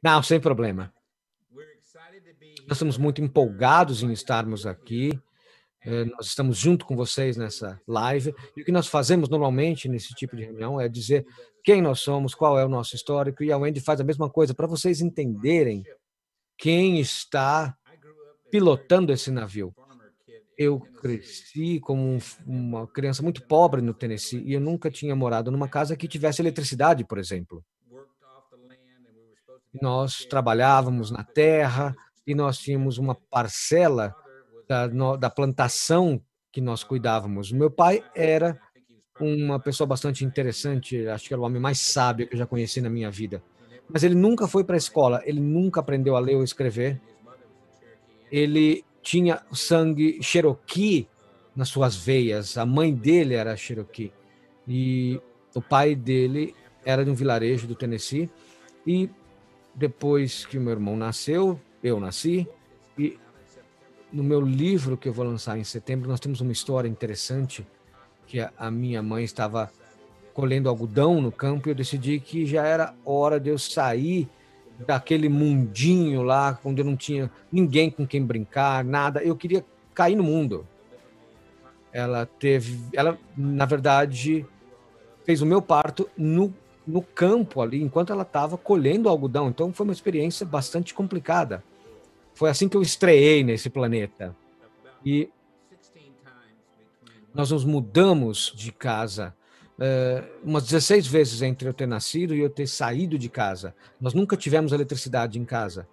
Não, sem problema. Nós estamos muito empolgados em estarmos aqui. Nós estamos junto com vocês nessa live. E o que nós fazemos normalmente nesse tipo de reunião é dizer quem nós somos, qual é o nosso histórico, e a Wendy faz a mesma coisa para vocês entenderem quem está pilotando esse navio. Eu cresci como uma criança muito pobre no Tennessee e eu nunca tinha morado numa casa que tivesse eletricidade, por exemplo. Nós trabalhávamos na terra e nós tínhamos uma parcela da plantação que nós cuidávamos. Meu pai era uma pessoa bastante interessante, acho que era o homem mais sábio que eu já conheci na minha vida. Mas ele nunca foi para a escola, ele nunca aprendeu a ler ou escrever. Ele tinha sangue Cherokee nas suas veias. A mãe dele era Cherokee e o pai dele era de um vilarejo do Tennessee. E depois que o meu irmão nasceu, eu nasci. E no meu livro que eu vou lançar em setembro, nós temos uma história interessante que a minha mãe estava colhendo algodão no campo e eu decidi que já era hora de eu sair daquele mundinho lá, onde eu não tinha ninguém com quem brincar, nada. Eu queria cair no mundo. Ela, na verdade, fez o meu parto no campo ali, enquanto ela estava colhendo algodão. Então foi uma experiência bastante complicada. Foi assim que eu estreiei nesse planeta. E nós nos mudamos de casa umas 16 vezes entre eu ter nascido e eu ter saído de casa. Nós nunca tivemos eletricidade em casa.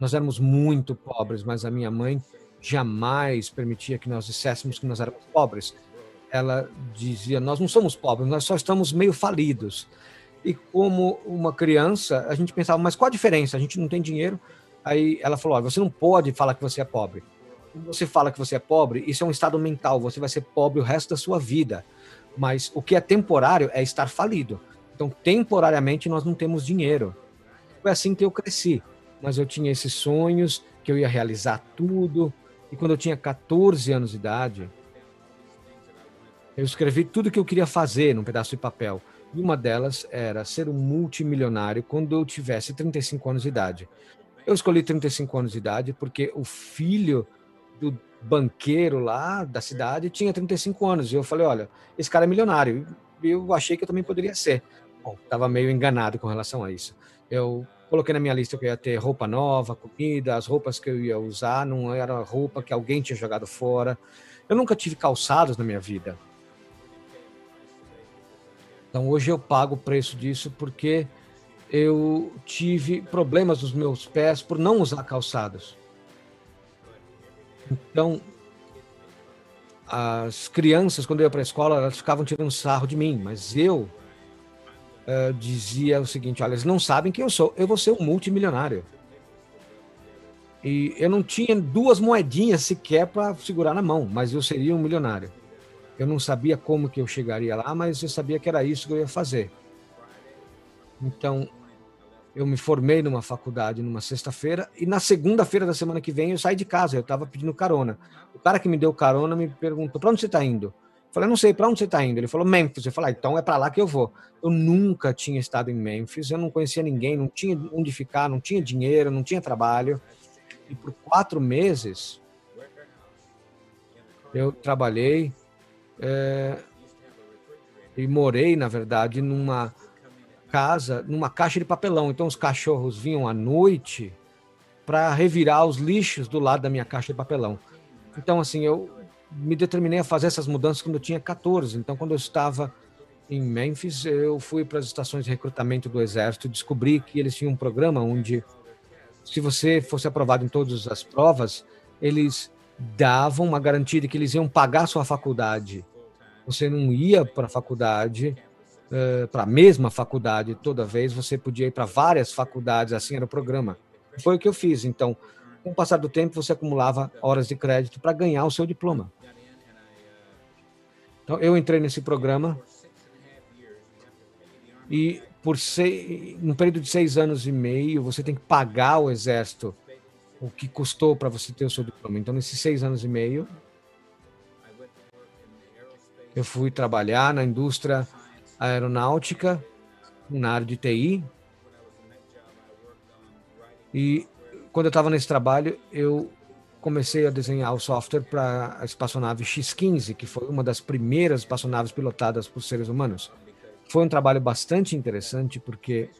Nós éramos muito pobres, mas a minha mãe jamais permitia que nós disséssemos que nós éramos pobres. Ela dizia, nós não somos pobres, nós só estamos meio falidos. E como uma criança, a gente pensava, mas qual a diferença? A gente não tem dinheiro. Aí ela falou, você não pode falar que você é pobre. Quando você fala que você é pobre, isso é um estado mental, você vai ser pobre o resto da sua vida. Mas o que é temporário é estar falido. Então, temporariamente, nós não temos dinheiro. Foi assim que eu cresci. Mas eu tinha esses sonhos, que eu ia realizar tudo. E quando eu tinha 14 anos de idade, eu escrevi tudo que eu queria fazer num pedaço de papel. E uma delas era ser um multimilionário quando eu tivesse 35 anos de idade. Eu escolhi 35 anos de idade porque o filho do banqueiro lá da cidade tinha 35 anos. E eu falei, olha, esse cara é milionário. E eu achei que eu também poderia ser. Bom, estava meio enganado com relação a isso. Eu coloquei na minha lista que eu ia ter roupa nova, comida, as roupas que eu ia usar não era roupa que alguém tinha jogado fora. Eu nunca tive calçados na minha vida. Então hoje eu pago o preço disso porque eu tive problemas nos meus pés por não usar calçados. Então, as crianças, quando eu ia para a escola, elas ficavam tirando sarro de mim, mas eu dizia o seguinte, olha, eles não sabem quem eu vou ser um multimilionário. E eu não tinha duas moedinhas sequer para segurar na mão, mas eu seria um milionário. Eu não sabia como que eu chegaria lá, mas eu sabia que era isso que eu ia fazer. Então, eu me formei numa faculdade numa sexta-feira e na segunda-feira da semana que vem eu saí de casa, eu estava pedindo carona. O cara que me deu carona me perguntou, para onde você está indo? Eu falei, não sei, para onde você está indo? Ele falou, Memphis. Eu falei, então é para lá que eu vou. Eu nunca tinha estado em Memphis, eu não conhecia ninguém, não tinha onde ficar, não tinha dinheiro, não tinha trabalho. E por 4 meses eu trabalhei e morei, na verdade, numa casa, numa caixa de papelão. Então os cachorros vinham à noite para revirar os lixos do lado da minha caixa de papelão. Então, assim, eu me determinei a fazer essas mudanças quando eu tinha 14. Então, quando eu estava em Memphis, eu fui para as estações de recrutamento do Exército e descobri que eles tinham um programa onde, se você fosse aprovado em todas as provas, eles davam uma garantia de que eles iam pagar a sua faculdade. Você não ia para a faculdade, para a mesma faculdade toda vez, você podia ir para várias faculdades, assim era o programa. Foi o que eu fiz. Então, com o passar do tempo, você acumulava horas de crédito para ganhar o seu diploma. Então, eu entrei nesse programa e num período de 6 anos e meio, você tem que pagar ao Exército o que custou para você ter o seu diploma. Então, nesses 6 anos e meio, eu fui trabalhar na indústria aeronáutica, na área de TI. E quando eu estava nesse trabalho, eu comecei a desenhar o software para a espaçonave X-15, que foi uma das primeiras espaçonaves pilotadas por seres humanos. Foi um trabalho bastante interessante porque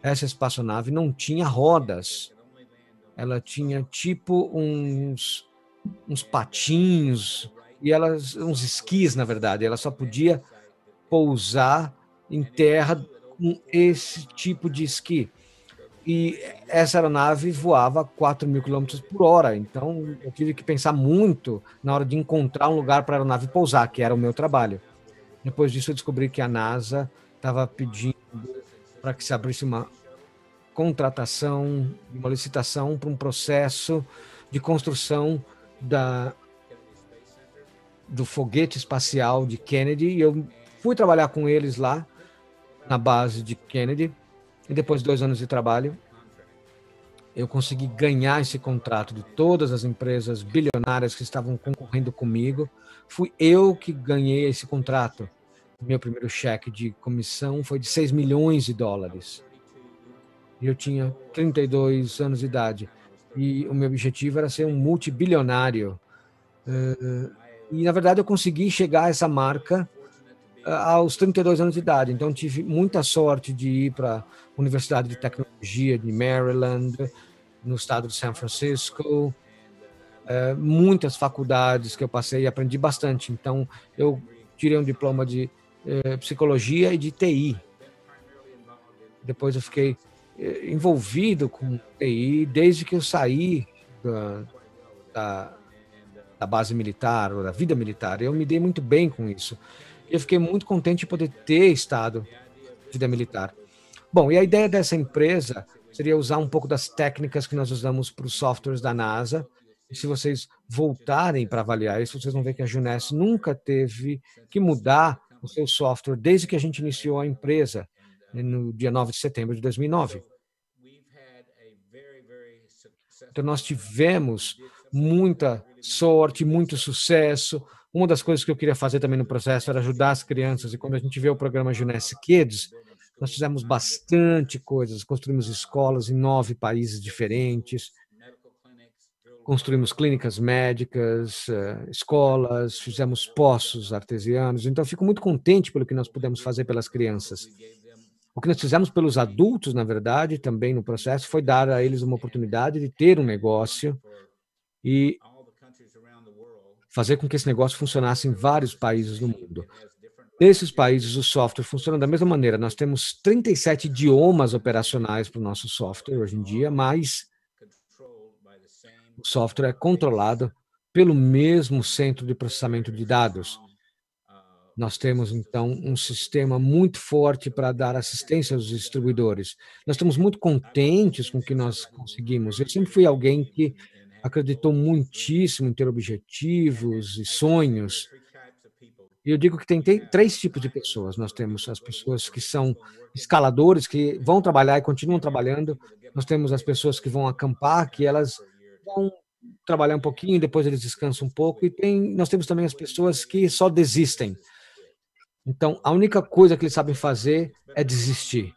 essa espaçonave não tinha rodas. Ela tinha tipo uns patinhos e uns esquis, na verdade. Ela só podia pousar em terra com esse tipo de esqui. E essa aeronave voava a 4.000 quilômetros por hora. Então, eu tive que pensar muito na hora de encontrar um lugar para a aeronave pousar, que era o meu trabalho. Depois disso, eu descobri que a NASA estava pedindo para que se abrisse uma contratação, uma licitação para um processo de construção da, do foguete espacial de Kennedy. E eu fui trabalhar com eles lá na base de Kennedy. E depois de 2 anos de trabalho, eu consegui ganhar esse contrato de todas as empresas bilionárias que estavam concorrendo comigo. Fui eu que ganhei esse contrato. Meu primeiro cheque de comissão foi de 6 milhões de dólares. E eu tinha 32 anos de idade. E o meu objetivo era ser um multibilionário. E, na verdade, eu consegui chegar a essa marca aos 32 anos de idade. Então, tive muita sorte de ir para a Universidade de Tecnologia de Maryland, no estado de São Francisco, muitas faculdades que eu passei e aprendi bastante. Então, eu tirei um diploma de psicologia e de TI. Depois eu fiquei envolvido com TI desde que eu saí da, da base militar ou da vida militar. Eu me dei muito bem com isso. E eu fiquei muito contente de poder ter estado na vida militar. Bom, e a ideia dessa empresa seria usar um pouco das técnicas que nós usamos para os softwares da NASA. E se vocês voltarem para avaliar isso, vocês vão ver que a Juness nunca teve que mudar o seu software desde que a gente iniciou a empresa, no dia 9 de setembro de 2009. Então, nós tivemos muita sorte, muito sucesso. Uma das coisas que eu queria fazer também no processo era ajudar as crianças. E quando a gente vê o programa Juness Kids, nós fizemos bastante coisas. Construímos escolas em 9 países diferentes, construímos clínicas médicas, escolas, fizemos poços artesianos. Então, eu fico muito contente pelo que nós pudemos fazer pelas crianças. O que nós fizemos pelos adultos, na verdade, também no processo, foi dar a eles uma oportunidade de ter um negócio e fazer com que esse negócio funcionasse em vários países no mundo. Nesses países, o software funciona da mesma maneira. Nós temos 37 idiomas operacionais para o nosso software hoje em dia, mas o software é controlado pelo mesmo centro de processamento de dados. Nós temos, então, um sistema muito forte para dar assistência aos distribuidores. Nós estamos muito contentes com o que nós conseguimos. Eu sempre fui alguém que acreditou muitíssimo em ter objetivos e sonhos. E eu digo que tem 3 tipos de pessoas. Nós temos as pessoas que são escaladores, que vão trabalhar e continuam trabalhando. Nós temos as pessoas que vão acampar, que elas vão trabalhar um pouquinho, depois eles descansam um pouco. E nós temos também as pessoas que só desistem. Então, a única coisa que eles sabem fazer é desistir.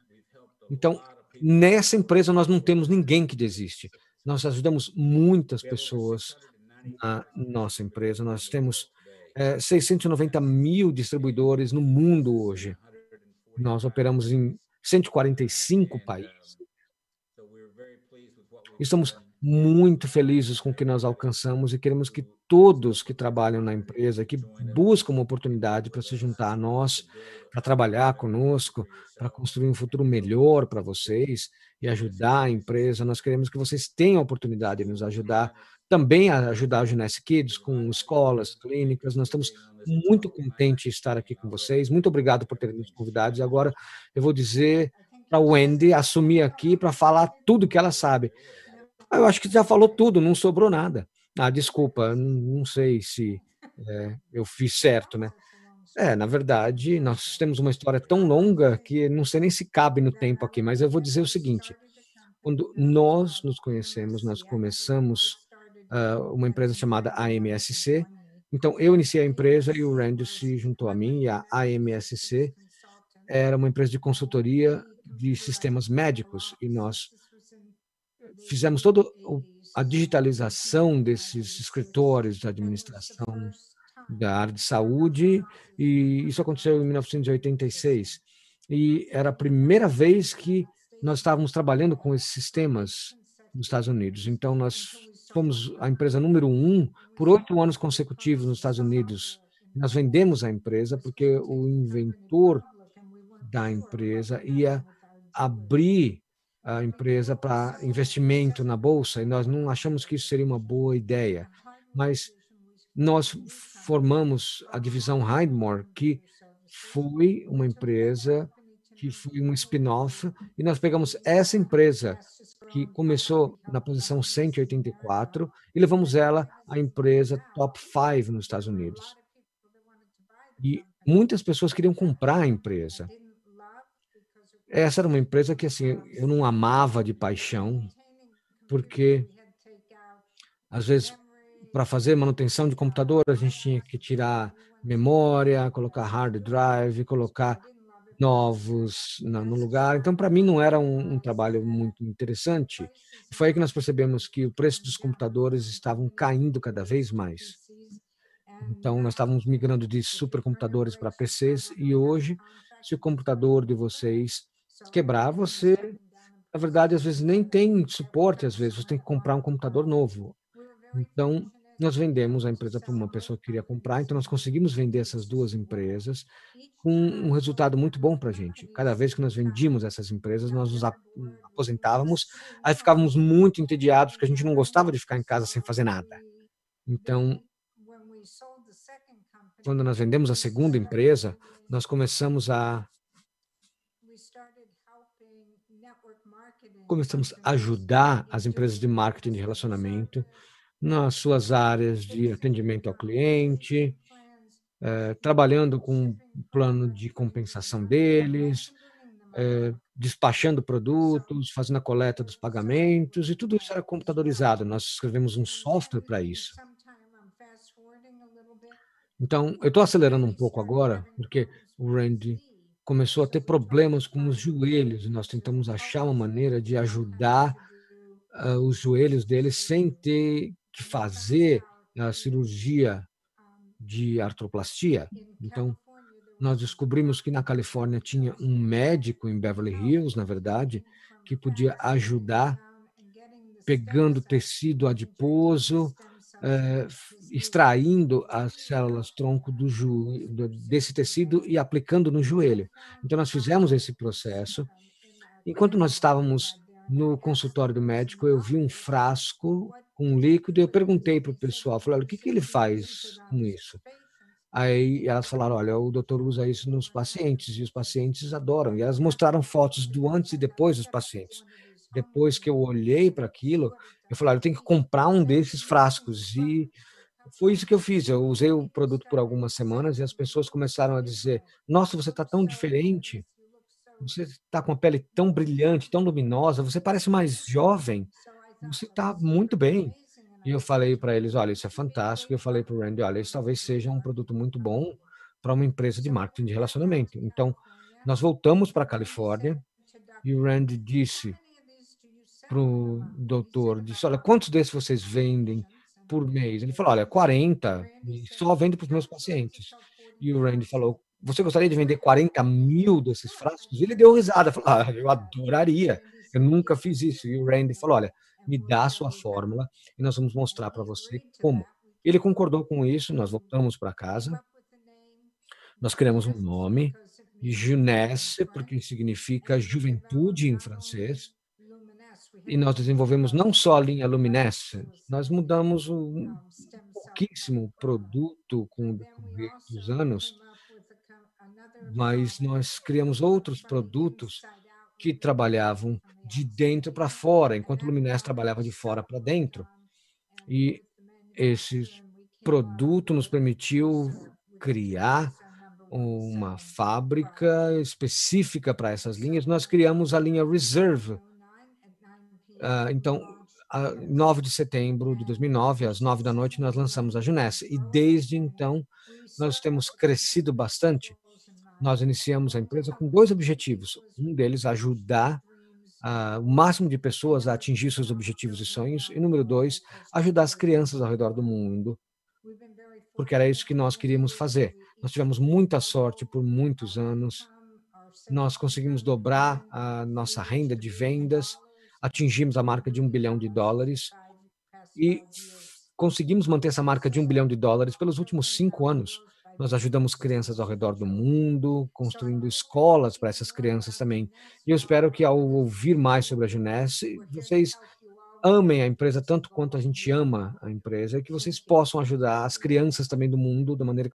Então, nessa empresa, nós não temos ninguém que desiste. Nós ajudamos muitas pessoas na nossa empresa. Nós temos 690 mil distribuidores no mundo hoje. Nós operamos em 145 países. Estamos muito felizes com o que nós alcançamos e queremos que todos que trabalham na empresa, que buscam uma oportunidade para se juntar a nós, para trabalhar conosco, para construir um futuro melhor para vocês e ajudar a empresa, nós queremos que vocês tenham a oportunidade de nos ajudar, também a ajudar o Juness Kids com escolas, clínicas. Nós estamos muito contentes de estar aqui com vocês. Muito obrigado por terem nos convidado. E agora eu vou dizer para a Wendy assumir aqui para falar tudo que ela sabe. Eu acho que já falou tudo, não sobrou nada. Ah, desculpa, não sei se eu fiz certo, né? Na verdade, nós temos uma história tão longa que não sei nem se cabe no tempo aqui, mas eu vou dizer o seguinte: quando nós nos conhecemos, nós começamos uma empresa chamada AMSC. Então, eu iniciei a empresa e o Randy se juntou a mim, e a AMSC era uma empresa de consultoria de sistemas médicos, e nós fizemos toda a digitalização desses escritórios de administração da área de saúde, e isso aconteceu em 1986. E era a primeira vez que nós estávamos trabalhando com esses sistemas nos Estados Unidos. Então, nós fomos a empresa número um por 8 anos consecutivos nos Estados Unidos. Nós vendemos a empresa porque o inventor da empresa ia abrir a empresa para investimento na bolsa, e nós não achamos que isso seria uma boa ideia. Mas nós formamos a divisão Hindmore, que foi uma empresa que foi um spin-off, e nós pegamos essa empresa que começou na posição 184 e levamos ela à empresa top 5 nos Estados Unidos. E muitas pessoas queriam comprar a empresa. Essa era uma empresa que assim eu não amava de paixão, porque às vezes para fazer manutenção de computador a gente tinha que tirar memória, colocar hard drive, colocar novos no lugar. Então, para mim, não era um trabalho muito interessante. E foi aí que nós percebemos que o preço dos computadores estavam caindo cada vez mais. Então, nós estávamos migrando de supercomputadores para PCs, e hoje, se o computador de vocês quebrar, você, na verdade, às vezes nem tem suporte, às vezes você tem que comprar um computador novo. Então, nós vendemos a empresa para uma pessoa que queria comprar, então nós conseguimos vender essas duas empresas com um resultado muito bom para a gente. Cada vez que nós vendíamos essas empresas, nós nos aposentávamos, aí ficávamos muito entediados, porque a gente não gostava de ficar em casa sem fazer nada. Então, quando nós vendemos a segunda empresa, nós começamos a ajudar as empresas de marketing de relacionamento nas suas áreas de atendimento ao cliente, trabalhando com um plano de compensação deles, despachando produtos, fazendo a coleta dos pagamentos, e tudo isso era computadorizado. Nós escrevemos um software para isso. Então, eu estou acelerando um pouco agora, porque o Randy começou a ter problemas com os joelhos, e nós tentamos achar uma maneira de ajudar os joelhos dele sem ter que fazer a cirurgia de artroplastia. Então, nós descobrimos que na Califórnia tinha um médico em Beverly Hills, na verdade, que podia ajudar pegando tecido adiposo, extraindo as células tronco desse tecido e aplicando no joelho. Então, nós fizemos esse processo. Enquanto nós estávamos no consultório do médico, eu vi um frasco com um líquido e eu perguntei para o pessoal, falei, olha, o que ele faz com isso? Aí elas falaram, olha, o doutor usa isso nos pacientes e os pacientes adoram. E elas mostraram fotos do antes e depois dos pacientes. Depois que eu olhei para aquilo, eu falei, eu tenho que comprar um desses frascos. E foi isso que eu fiz. Eu usei o produto por algumas semanas e as pessoas começaram a dizer, nossa, você está tão diferente, você está com a pele tão brilhante, tão luminosa, você parece mais jovem, você está muito bem. E eu falei para eles, olha, isso é fantástico. Eu falei para o Randy, olha, isso talvez seja um produto muito bom para uma empresa de marketing de relacionamento. Então, nós voltamos para a Califórnia e o Randy disse para o doutor, disse, olha, quantos desses vocês vendem por mês? Ele falou, olha, 40, e só vendo para os meus pacientes. E o Randy falou, você gostaria de vender 40.000 desses frascos? Ele deu risada, falou, eu adoraria, eu nunca fiz isso. E o Randy falou, olha, me dá a sua fórmula e nós vamos mostrar para você como. Ele concordou com isso, nós voltamos para casa, nós criamos um nome, Jeunesse, porque significa juventude em francês, e nós desenvolvemos não só a linha Luminescence, nós mudamos um pouquíssimo produto com o decorrer dos anos, mas nós criamos outros produtos que trabalhavam de dentro para fora, enquanto o Luminescence trabalhava de fora para dentro. E esse produto nos permitiu criar uma fábrica específica para essas linhas. Nós criamos a linha Reserve. Então, 9 de setembro de 2009, às 9 da noite, nós lançamos a Junesse. E desde então, nós temos crescido bastante. Nós iniciamos a empresa com dois objetivos. Um deles, ajudar o máximo de pessoas a atingir seus objetivos e sonhos. E número 2, ajudar as crianças ao redor do mundo, porque era isso que nós queríamos fazer. Nós tivemos muita sorte por muitos anos. Nós conseguimos dobrar a nossa renda de vendas, atingimos a marca de US$ 1 bilhão e conseguimos manter essa marca de US$ 1 bilhão pelos últimos 5 anos. Nós ajudamos crianças ao redor do mundo, construindo escolas para essas crianças também. E eu espero que ao ouvir mais sobre a Junesse, vocês amem a empresa tanto quanto a gente ama a empresa e que vocês possam ajudar as crianças também do mundo da maneira